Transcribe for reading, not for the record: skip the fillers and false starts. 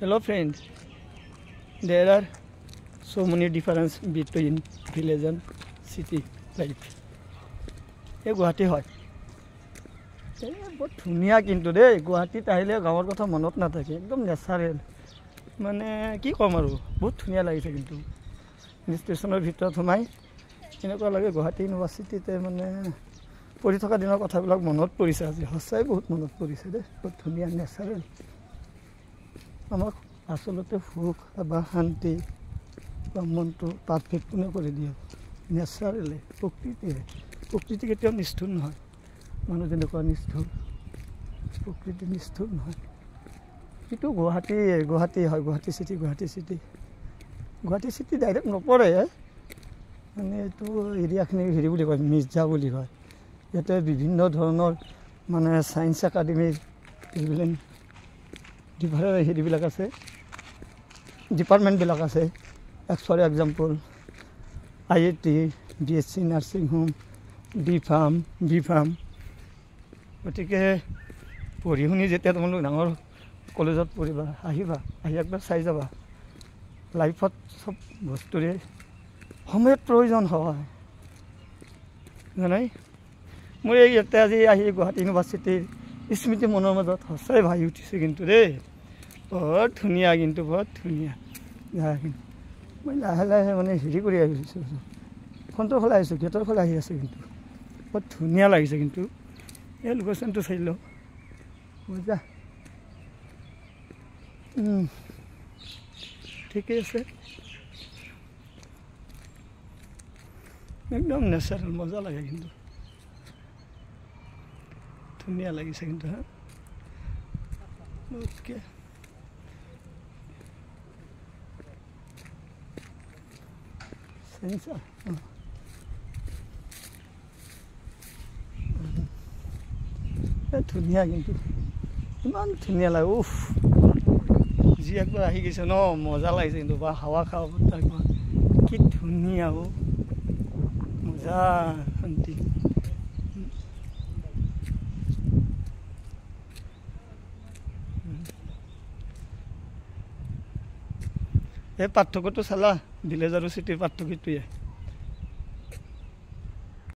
Hello friends, there are so many difference between village and city life. এই গুৱাহাটী হয় বহুত ধুনীয়া কিন্তু দেই গুৱাহাটীত আহিলে গাঁৱৰ কথা মনত নাথাকে একদম নেচাৰেল মানে কি ক'ম আৰু বহুত ধুনীয়া লাগিছে কিন্তু ষ্টেচনৰ ভিতৰত সোমাই এনেকুৱা লাগে গুৱাহাটী ইউনিভাৰ্চিটিতে মানে পঢ়ি থকা দিনৰ কথাবিলাক মনত পৰিছে আজি সঁচাই বহুত মনত পৰিছে দেই বহুত ধুনীয়া নেচাৰেল আমাক আচলতে সুখ বা শান্তি বা মনটো পাৰফেক্ট কোনে কৰি দিয়ে নেচাৰেলি প্ৰকৃতি কেতিয়াও নিষ্ঠুৰ নহয় মানুহ যেনেকুৱা নিষ্ঠুৰ প্ৰকৃতি নিষ্ঠুৰ নহয় কিন্তু গুৱাহাটী হয় গুৱাহাটী চিটি ডাইৰেক্ট নপৰে মানে এইটো এৰিয়াখিনি হেৰি বুলি কয় মিৰ্জা বুলি কয় ইয়াতে বিভিন্ন ধৰণৰ মানে ছায়েন্স একাডেমীৰ এইবিলাক হেৰিবিলাক আছে ডিপাৰ্টমেণ্টবিলাক আছে for example IIT BSc nursing home B pharm গতিকে পঢ়ি শুনি যেতিয়া তোমালোক ডাঙৰ কলেজত পঢ়িবা আহিবা আহি একবাৰ চাই যাবা লাইফত চব বস্তুৰে সময়ত প্ৰয়োজন হয় জানাই মোৰ এই ইয়াতে আজি আহি গুৱাহাটী ইউনিভাৰ্চিটিৰ স্মৃতি মনৰ মাজত সঁচাই ভাহি উঠিছে কিন্তু দেই বহুত ধুনীয়া কিন্তু বহুত ধুনীয়া মই লাহে লাহে মানে হেৰি কৰি আহিছোঁ ফ্ৰণ্টৰ ফালে আহিছোঁ গেটৰ ফালে আহি আছোঁ কিন্তু বহুত ধুনীয়া লাগিছে কিন্তু এই লোকেশ্যনটো চাই লওঁ মজা ঠিকেই আছে একদম নেচাৰেল মজা লাগে কিন্তু ধুনীয়া লাগিছে কিন্তু হা ওকে ধুনীয়া কিন্তু ইমান ধুনীয়া লাগে উফ যি একবাৰ আহি গৈছে ন মজা লাগিছে কিন্তু বা হাৱা খাব একবাৰ কি ধুনীয়া মজা শান্তি এই পাৰ্থক্যটো চালা ভিলেজ আৰু চিটিৰ পাৰ্থক্যটোৱে